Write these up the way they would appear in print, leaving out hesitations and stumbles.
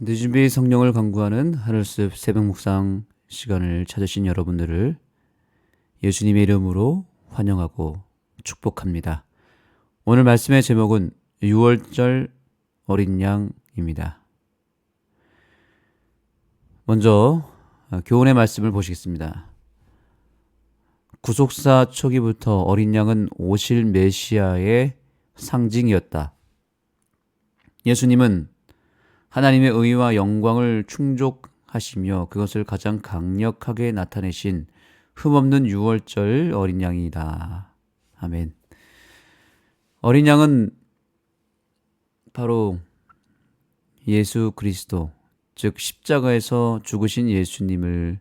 늦은 비 성령을 강구하는 하늘숲 새벽 묵상 시간을 찾으신 여러분들을 예수님의 이름으로 환영하고 축복합니다. 오늘 말씀의 제목은 6월절 어린 양입니다. 먼저 교훈의 말씀을 보시겠습니다. 구속사 초기부터 어린 양은 오실 메시아의 상징이었다. 예수님은 하나님의 의와 영광을 충족하시며 그것을 가장 강력하게 나타내신 흠없는 6월절 어린 양이다. 아멘. 어린 양은 바로 예수 그리스도, 즉 십자가에서 죽으신 예수님을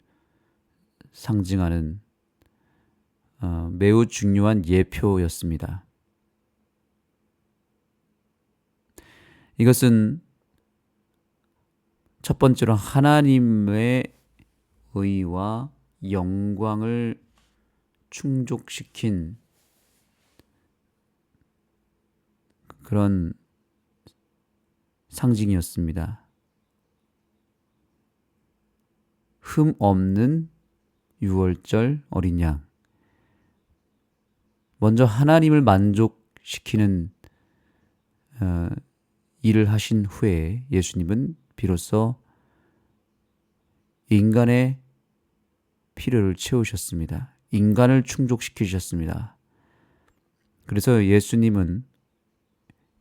상징하는 매우 중요한 예표였습니다. 이것은 첫 번째로 하나님의 의와 영광을 충족시킨 그런 상징이었습니다. 흠 없는 6월절 어린 양. 먼저 하나님을 만족시키는 일을 하신 후에 예수님은 비로소 인간의 필요를 채우셨습니다. 인간을 충족시키셨습니다. 그래서 예수님은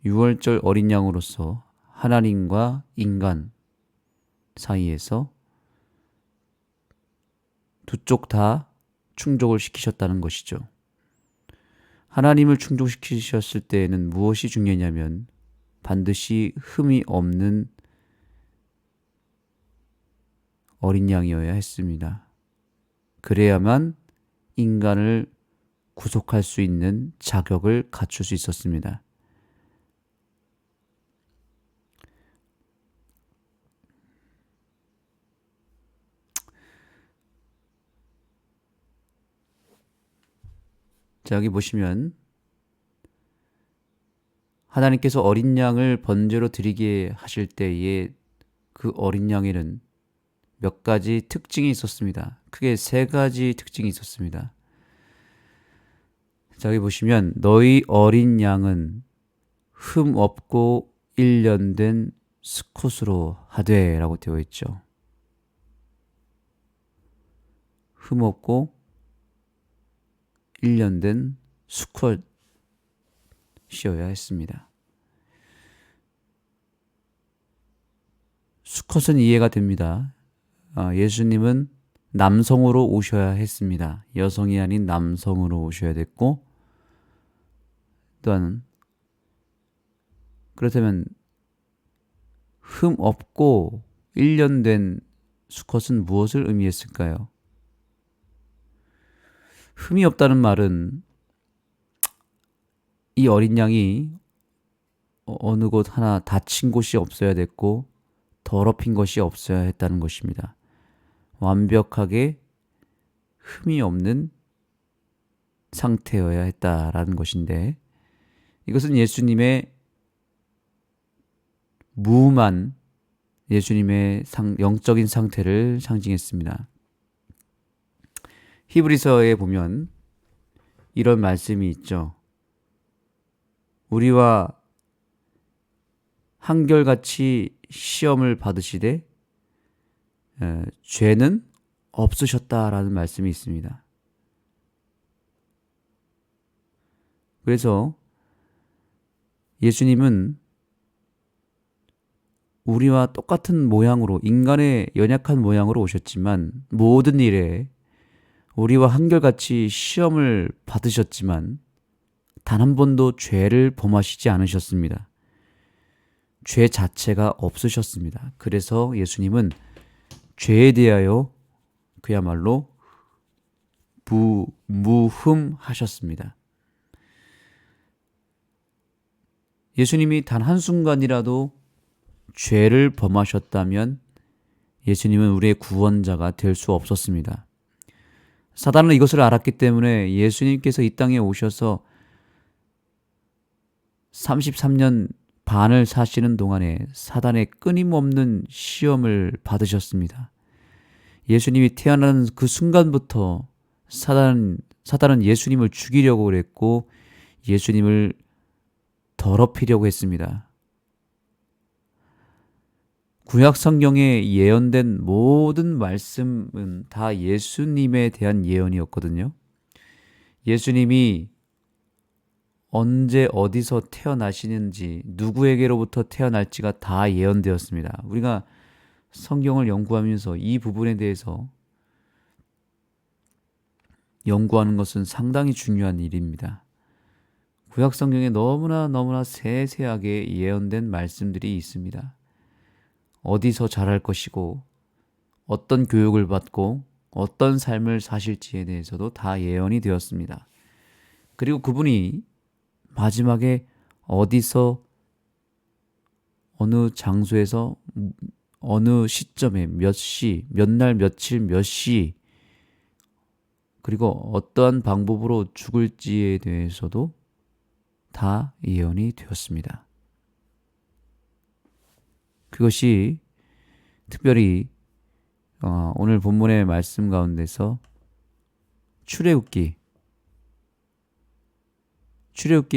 6월절 어린 양으로서 하나님과 인간 사이에서 두 쪽 다 충족을 시키셨다는 것이죠. 하나님을 충족시키셨을 때에는 무엇이 중요하냐면 반드시 흠이 없는 어린 양이어야 했습니다. 그래야만 인간을 구속할 수 있는 자격을 갖출 수 있었습니다. 자, 여기 보시면 하나님께서 어린 양을 번제로 드리게 하실 때에 그 어린 양에는 몇 가지 특징이 있었습니다. 크게 세 가지 특징이 있었습니다. 자, 여기 보시면 너희 어린 양은 흠 없고 일련된 수컷으로 하되 라고 되어 있죠. 흠 없고 일련된 수컷이어야 했습니다. 수컷은 이해가 됩니다. 예수님은 남성으로 오셔야 했습니다. 여성이 아닌 남성으로 오셔야 됐고, 또한 그렇다면 흠 없고 일련된 수컷은 무엇을 의미했을까요? 흠이 없다는 말은 이 어린 양이 어느 곳 하나 다친 곳이 없어야 됐고 더럽힌 것이 없어야 했다는 것입니다. 완벽하게 흠이 없는 상태여야 했다라는 것인데, 이것은 예수님의 무음한 예수님의 영적인 상태를 상징했습니다. 히브리서에 보면 이런 말씀이 있죠. 우리와 한결같이 시험을 받으시되 죄는 없으셨다라는 말씀이 있습니다. 그래서 예수님은 우리와 똑같은 모양으로, 인간의 연약한 모양으로 오셨지만 모든 일에 우리와 한결같이 시험을 받으셨지만 단 한 번도 죄를 범하시지 않으셨습니다. 죄 자체가 없으셨습니다. 그래서 예수님은 죄에 대하여 그야말로 무흠하셨습니다. 예수님이 단 한순간이라도 죄를 범하셨다면 예수님은 우리의 구원자가 될 수 없었습니다. 사단은 이것을 알았기 때문에 예수님께서 이 땅에 오셔서 33년 반을 사시는 동안에 사단의 끊임없는 시험을 받으셨습니다. 예수님이 태어나는 그 순간부터 사단은 예수님을 죽이려고 그랬고 예수님을 더럽히려고 했습니다. 구약 성경에 예언된 모든 말씀은 다 예수님에 대한 예언이었거든요. 예수님이 언제 어디서 태어나시는지 누구에게로부터 태어날지가 다 예언되었습니다. 우리가 성경을 연구하면서 이 부분에 대해서 연구하는 것은 상당히 중요한 일입니다. 구약 성경에 너무나 세세하게 예언된 말씀들이 있습니다. 어디서 자랄 것이고 어떤 교육을 받고 어떤 삶을 사실지에 대해서도 다 예언이 되었습니다. 그리고 그분이 마지막에 어디서 어느 장소에서 어느 시점에 몇 시, 몇 날, 며칠, 몇 시, 그리고 어떠한 방법으로 죽을지에 대해서도 다 예언이 되었습니다. 그것이 특별히 오늘 본문의 말씀 가운데서 출애굽기의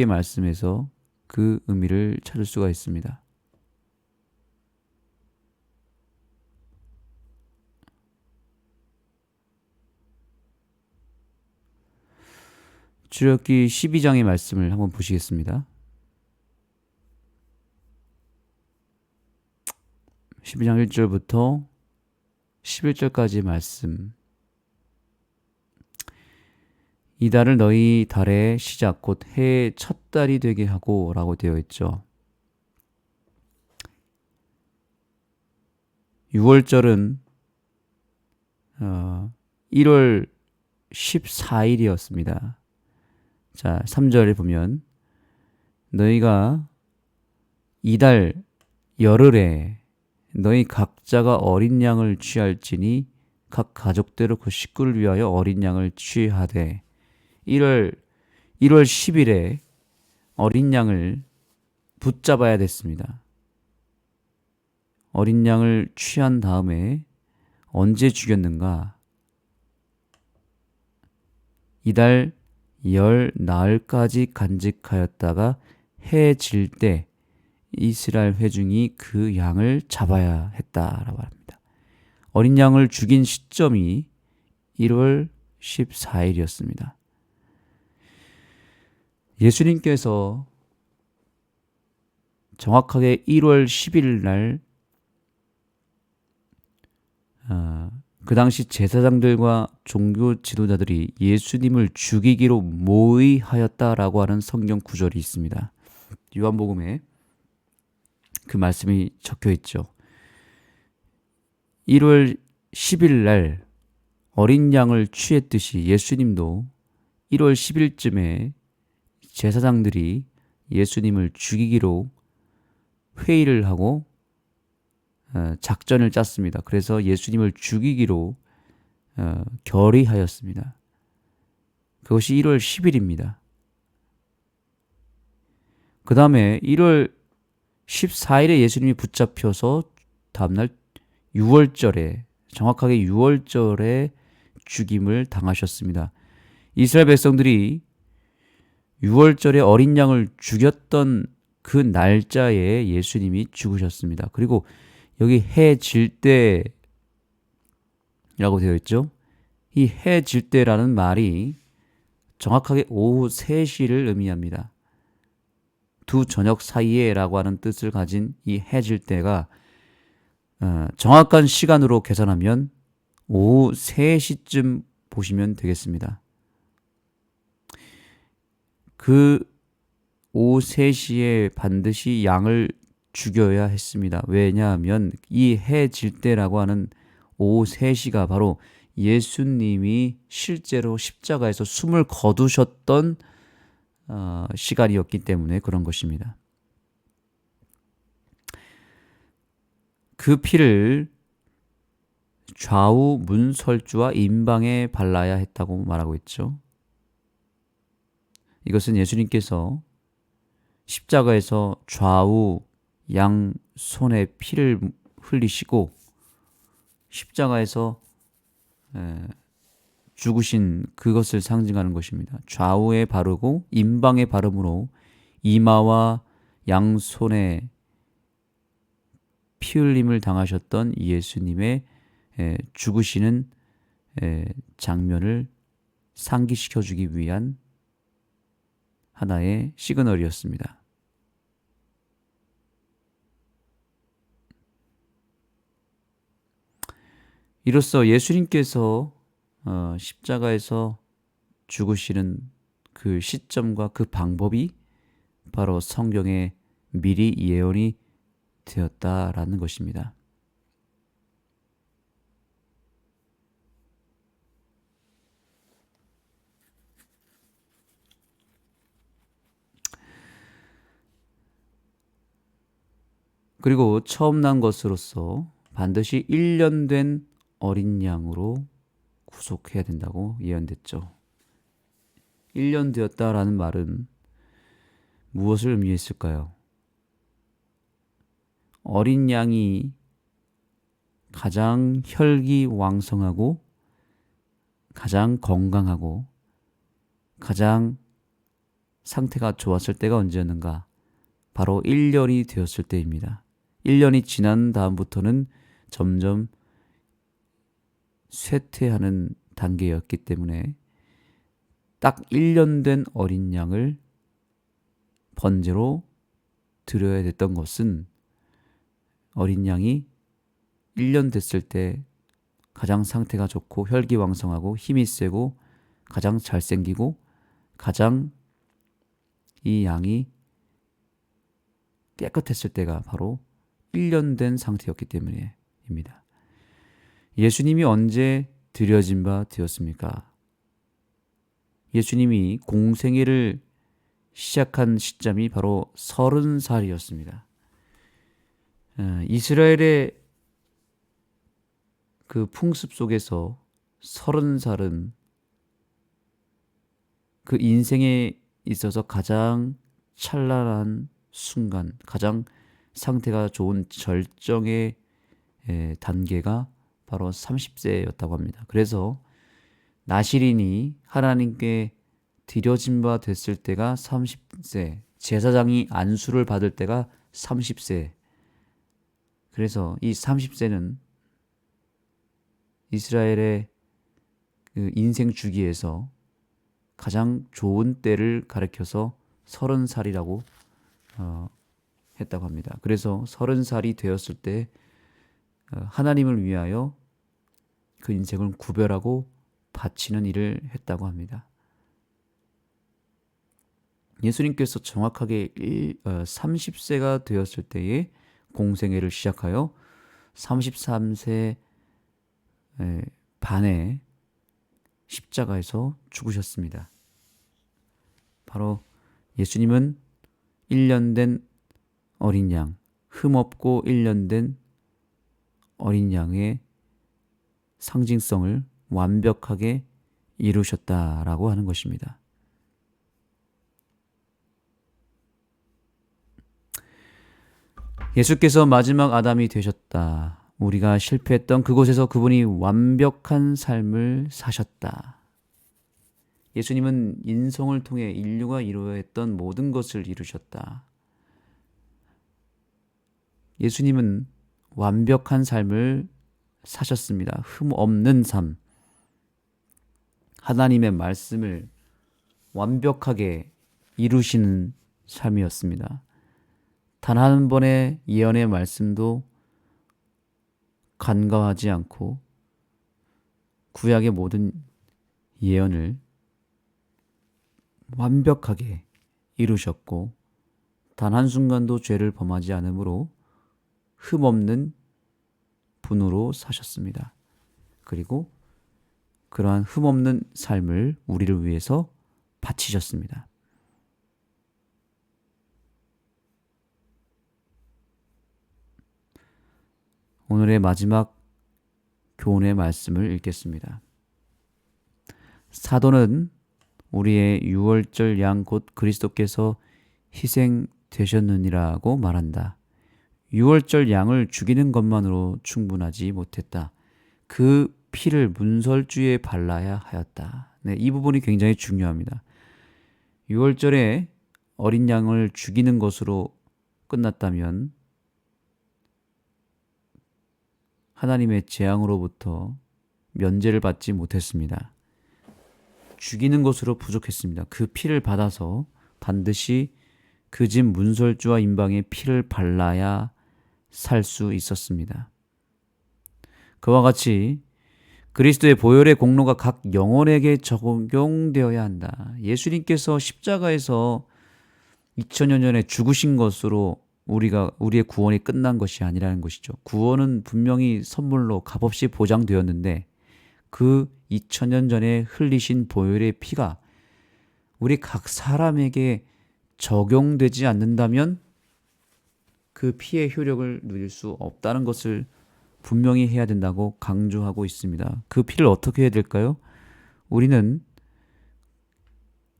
말씀에서 그 의미를 찾을 수가 있습니다. 출애굽기 12장의 말씀을 한번 보시겠습니다. 12장 1절부터 11절까지 말씀. 이 달을 너희 달의 시작 곧 해의 첫 달이 되게 하고 라고 되어 있죠. 6월절은 1월 14일이었습니다. 자, 3절에 보면 너희가 이달 열흘에 너희 각자가 어린 양을 취할지니 각 가족대로 그 식구를 위하여 어린 양을 취하되 1월 10일에 어린 양을 붙잡아야 됐습니다. 어린 양을 취한 다음에 언제 죽였는가? 이달 열 나흘까지 간직하였다가 해 질 때 이스라엘 회중이 그 양을 잡아야 했다라고 합니다. 어린 양을 죽인 시점이 1월 14일이었습니다. 예수님께서 정확하게 1월 10일 날 그 당시 제사장들과 종교 지도자들이 예수님을 죽이기로 모의하였다라고 하는 성경 구절이 있습니다. 요한복음에 그 말씀이 적혀 있죠. 1월 10일 날 어린 양을 취했듯이 예수님도 1월 10일쯤에 제사장들이 예수님을 죽이기로 회의를 하고 작전을 짰습니다. 그래서 예수님을 죽이기로 결의하였습니다. 그것이 1월 10일입니다. 그 다음에 1월 14일에 예수님이 붙잡혀서 다음날 6월절에 정확하게 6월절에 죽임을 당하셨습니다. 이스라엘 백성들이 6월절에 어린 양을 죽였던 그 날짜에 예수님이 죽으셨습니다. 그리고 여기 해 질 때라고 되어 있죠. 이 해 질 때라는 말이 정확하게 오후 3시를 의미합니다. 두 저녁 사이에 라고 하는 뜻을 가진 이 해 질 때가 정확한 시간으로 계산하면 오후 3시쯤 보시면 되겠습니다. 그 오후 3시에 반드시 양을 죽여야 했습니다. 왜냐하면 이 해 질 때라고 하는 오후 3시가 바로 예수님이 실제로 십자가에서 숨을 거두셨던 시간이었기 때문에 그런 것입니다. 그 피를 좌우 문설주와 임방에 발라야 했다고 말하고 있죠. 이것은 예수님께서 십자가에서 좌우 양 손에 피를 흘리시고 십자가에서 죽으신 그것을 상징하는 것입니다. 좌우에 바르고 임방에 바름으로 이마와 양손에 피 흘림을 당하셨던 예수님의 죽으시는 장면을 상기시켜 주기 위한 하나의 시그널이었습니다. 이로써 예수님께서 십자가에서 죽으시는 그 시점과 그 방법이 바로 성경에 미리 예언이 되었다라는 것입니다. 그리고 처음 난 것으로서 반드시 1년 된 어린 양으로 구속해야 된다고 예언됐죠. 1년 되었다라는 말은 무엇을 의미했을까요? 어린 양이 가장 혈기왕성하고 가장 건강하고 가장 상태가 좋았을 때가 언제였는가? 바로 1년이 되었을 때입니다. 1년이 지난 다음부터는 점점 쇠퇴하는 단계였기 때문에 딱 1년 된 어린 양을 번제로 드려야 됐던 것은 어린 양이 1년 됐을 때 가장 상태가 좋고 혈기왕성하고 힘이 세고 가장 잘생기고 가장 이 양이 깨끗했을 때가 바로 1년 된 상태였기 때문입니다. 예수님이 언제 드려진 바 되었습니까? 예수님이 공생애를 시작한 시점이 바로 30살이었습니다. 이스라엘의 그 풍습 속에서 30살은 그 인생에 있어서 가장 찬란한 순간, 가장 상태가 좋은 절정의 단계가 바로 30세였다고 합니다. 그래서 나실인이 하나님께 드려진 바 됐을 때가 30세, 제사장이 안수를 받을 때가 30세. 그래서 이 30세는 이스라엘의 그 인생 주기에서 가장 좋은 때를 가리켜서 30살이라고 했다고 합니다. 그래서 30살이 되었을 때 하나님을 위하여 그 인생을 구별하고 바치는 일을 했다고 합니다. 예수님께서 정확하게 30세가 되었을 때에 공생애를 시작하여 33세 반에 십자가에서 죽으셨습니다. 바로 예수님은 1년 된 어린 양, 흠없고 1년 된 어린 양의 상징성을 완벽하게 이루셨다라고 하는 것입니다. 예수께서 마지막 아담이 되셨다. 우리가 실패했던 그곳에서 그분이 완벽한 삶을 사셨다. 예수님은 인성을 통해 인류가 이루어야 했던 모든 것을 이루셨다. 예수님은 완벽한 삶을 사셨습니다. 흠 없는 삶. 하나님의 말씀을 완벽하게 이루시는 삶이었습니다. 단 한 번의 예언의 말씀도 간과하지 않고 구약의 모든 예언을 완벽하게 이루셨고 단 한순간도 죄를 범하지 않으므로 흠없는 분으로 사셨습니다. 그리고 그러한 흠없는 삶을 우리를 위해서 바치셨습니다. 오늘의 마지막 교훈의 말씀을 읽겠습니다. 사도는 우리의 유월절 양 곧 그리스도께서 희생되셨느니라고 말한다. 유월절 양을 죽이는 것만으로 충분하지 못했다. 그 피를 문설주에 발라야 하였다. 네, 이 부분이 굉장히 중요합니다. 유월절에 어린 양을 죽이는 것으로 끝났다면 하나님의 재앙으로부터 면제를 받지 못했습니다. 죽이는 것으로 부족했습니다. 그 피를 받아서 반드시 그 집 문설주와 임방에 피를 발라야 살 수 있었습니다. 그와 같이 그리스도의 보혈의 공로가 각 영혼에게 적용되어야 한다. 예수님께서 십자가에서 2000여 년에 죽으신 것으로 우리의 구원이 끝난 것이 아니라는 것이죠. 구원은 분명히 선물로 값없이 보장되었는데 그 2000년 전에 흘리신 보혈의 피가 우리 각 사람에게 적용되지 않는다면 그 피의 효력을 누릴 수 없다는 것을 분명히 해야 된다고 강조하고 있습니다. 그 피를 어떻게 해야 될까요? 우리는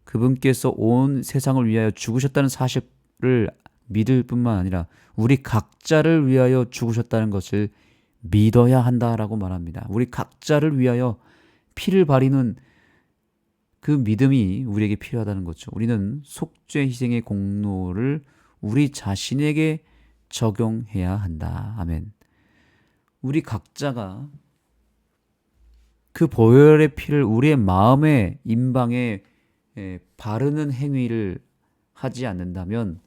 그분께서 온 세상을 위하여 죽으셨다는 사실을 믿을 뿐만 아니라 우리 각자를 위하여 죽으셨다는 것을 믿어야 한다라고 말합니다. 우리 각자를 위하여 피를 바리는 그 믿음이 우리에게 필요하다는 거죠. 우리는 속죄 희생의 공로를 우리 자신에게 적용해야 한다. 아멘. 우리 각자가 그 보혈의 피를 우리의 마음의 임방에 바르는 행위를 하지 않는다면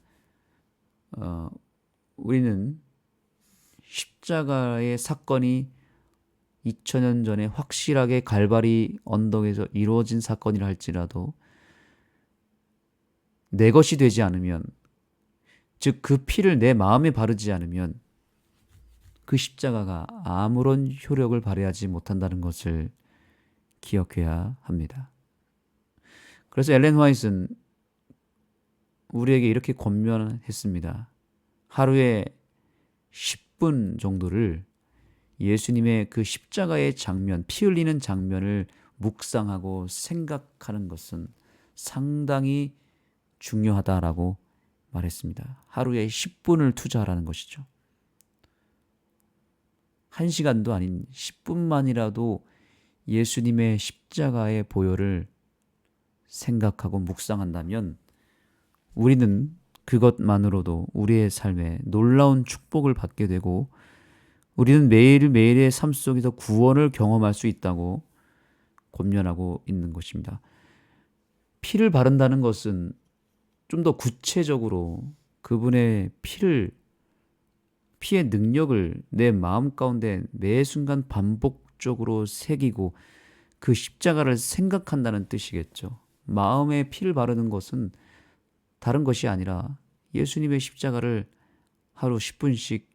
우리는 십자가의 사건이 2000년 전에 확실하게 갈바리 언덕에서 이루어진 사건이라 할지라도 내 것이 되지 않으면, 즉 그 피를 내 마음에 바르지 않으면 그 십자가가 아무런 효력을 발휘하지 못한다는 것을 기억해야 합니다. 그래서 엘렌 화이트는 우리에게 이렇게 권면했습니다. 하루에 10분 정도를 예수님의 그 십자가의 장면, 피 흘리는 장면을 묵상하고 생각하는 것은 상당히 중요하다라고 말했습니다. 하루에 10분을 투자하라는 것이죠. 1시간도 아닌 10분만이라도 예수님의 십자가의 보혈을 생각하고 묵상한다면 우리는 그것만으로도 우리의 삶에 놀라운 축복을 받게 되고 우리는 매일매일의 삶 속에서 구원을 경험할 수 있다고 권면하고 있는 것입니다. 피를 바른다는 것은 좀 더 구체적으로 그분의 피의 능력을 내 마음 가운데 매 순간 반복적으로 새기고 그 십자가를 생각한다는 뜻이겠죠. 마음에 피를 바르는 것은 다른 것이 아니라 예수님의 십자가를 하루 10분씩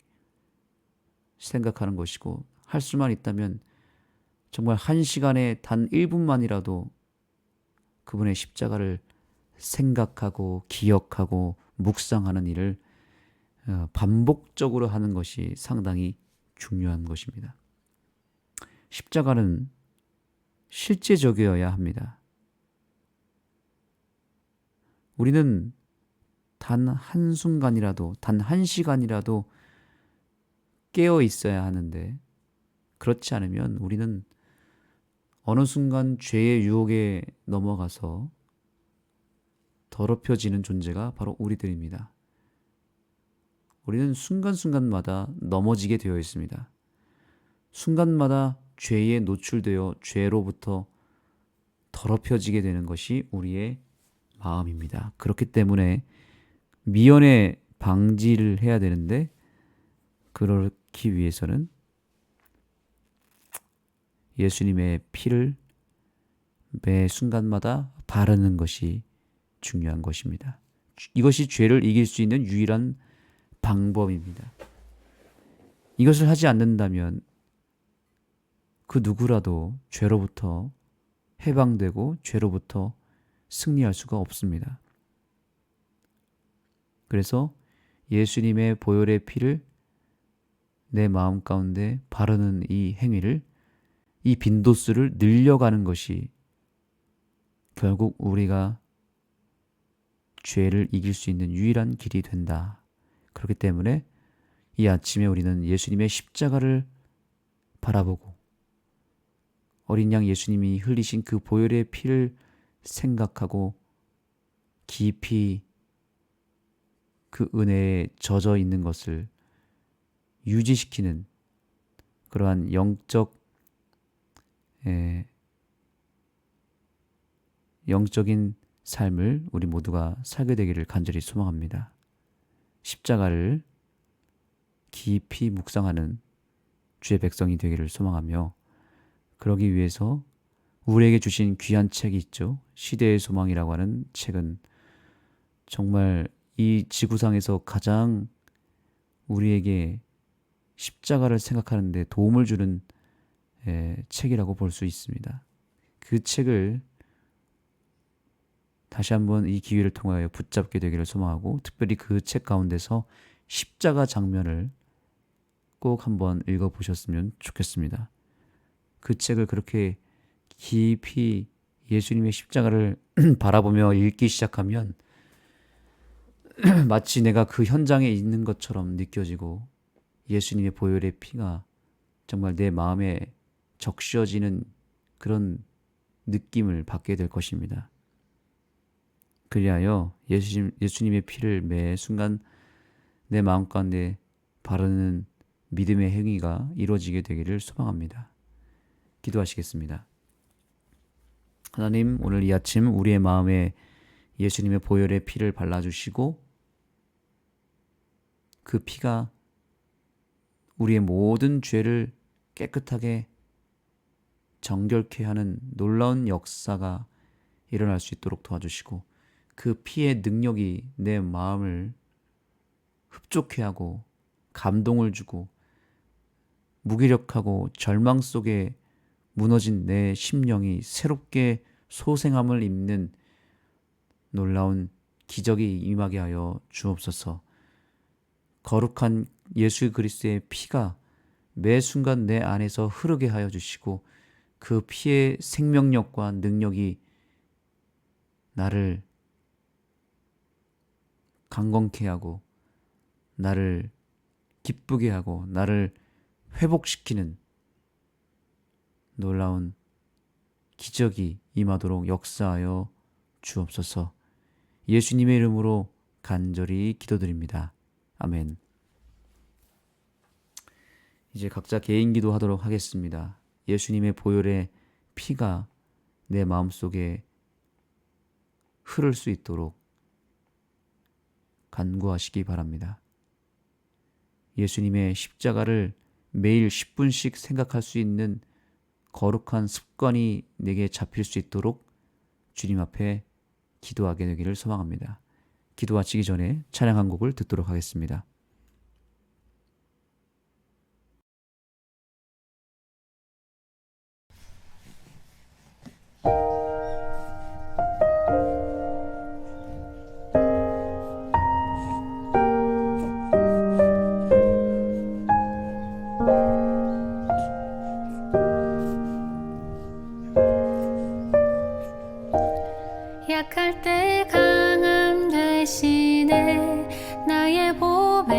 생각하는 것이고, 할 수만 있다면 정말 1시간에 단 1분만이라도 그분의 십자가를 생각하고 기억하고 묵상하는 일을 반복적으로 하는 것이 상당히 중요한 것입니다. 십자가는 실제적이어야 합니다. 우리는 단 한순간이라도, 단 1시간이라도 깨어 있어야 하는데, 그렇지 않으면 우리는 어느 순간 죄의 유혹에 넘어가서 더럽혀지는 존재가 바로 우리들입니다. 우리는 순간순간마다 넘어지게 되어 있습니다. 순간마다 죄에 노출되어 죄로부터 더럽혀지게 되는 것이 우리의 마음입니다. 그렇기 때문에 미연에 방지를 해야 되는데, 그렇기 위해서는 예수님의 피를 매 순간마다 바르는 것이 중요한 것입니다. 이것이 죄를 이길 수 있는 유일한 방법입니다. 이것을 하지 않는다면 그 누구라도 죄로부터 해방되고 죄로부터 승리할 수가 없습니다. 그래서 예수님의 보혈의 피를 내 마음 가운데 바르는 이 행위를, 이 빈도수를 늘려가는 것이 결국 우리가 죄를 이길 수 있는 유일한 길이 된다. 그렇기 때문에 이 아침에 우리는 예수님의 십자가를 바라보고 어린 양 예수님이 흘리신 그 보혈의 피를 생각하고 깊이 그 은혜에 젖어 있는 것을 유지시키는 그러한 영적인 삶을 우리 모두가 살게 되기를 간절히 소망합니다. 십자가를 깊이 묵상하는 주의 백성이 되기를 소망하며, 그러기 위해서 우리에게 주신 귀한 책이 있죠. 시대의 소망이라고 하는 책은 정말 이 지구상에서 가장 우리에게 십자가를 생각하는 데 도움을 주는 책이라고 볼 수 있습니다. 그 책을 다시 한번 이 기회를 통하여 붙잡게 되기를 소망하고, 특별히 그 책 가운데서 십자가 장면을 꼭 한번 읽어보셨으면 좋겠습니다. 그 책을 그렇게 깊이 예수님의 십자가를 바라보며 읽기 시작하면 마치 내가 그 현장에 있는 것처럼 느껴지고 예수님의 보혈의 피가 정말 내 마음에 적셔지는 그런 느낌을 받게 될 것입니다. 그리하여 예수님의 피를 매 순간 내 마음 가운데 바르는 믿음의 행위가 이루어지게 되기를 소망합니다. 기도하시겠습니다. 하나님, 오늘 이 아침 우리의 마음에 예수님의 보혈의 피를 발라주시고 그 피가 우리의 모든 죄를 깨끗하게 정결케 하는 놀라운 역사가 일어날 수 있도록 도와주시고, 그 피의 능력이 내 마음을 흡족해 하고 감동을 주고 무기력하고 절망 속에 무너진 내 심령이 새롭게 소생함을 입는 놀라운 기적이 임하게 하여 주옵소서. 거룩한 예수 그리스도의 피가 매 순간 내 안에서 흐르게 하여 주시고, 그 피의 생명력과 능력이 나를 강건케 하고 나를 기쁘게 하고 나를 회복시키는 놀라운 기적이 임하도록 역사하여 주옵소서. 예수님의 이름으로 간절히 기도드립니다. 아멘. 이제 각자 개인 기도하도록 하겠습니다. 예수님의 보혈의 피가 내 마음속에 흐를 수 있도록 간구하시기 바랍니다. 예수님의 십자가를 매일 10분씩 생각할 수 있는 거룩한 습관이 내게 잡힐 수 있도록 주님 앞에 기도하게 되기를 소망합니다. 기도 마치기 전에 찬양 한 곡을 듣도록 하겠습니다. 약할 때 강함 되시네 나의 보배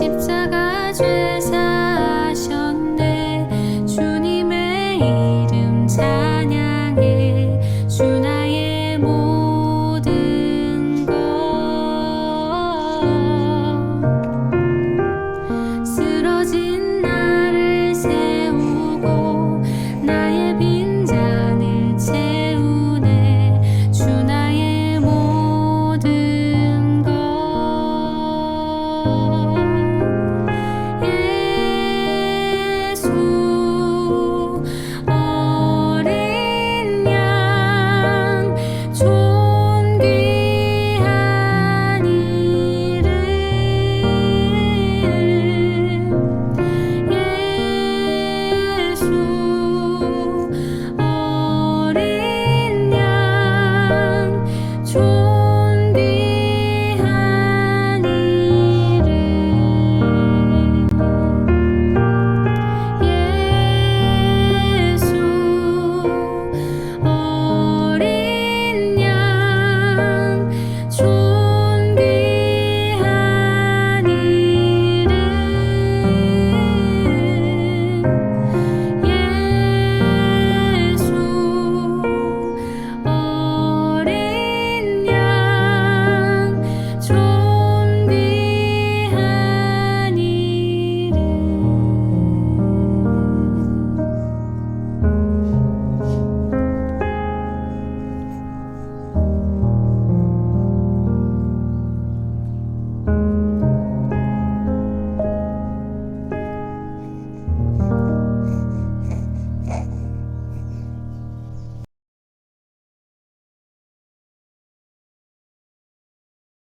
십자가 죄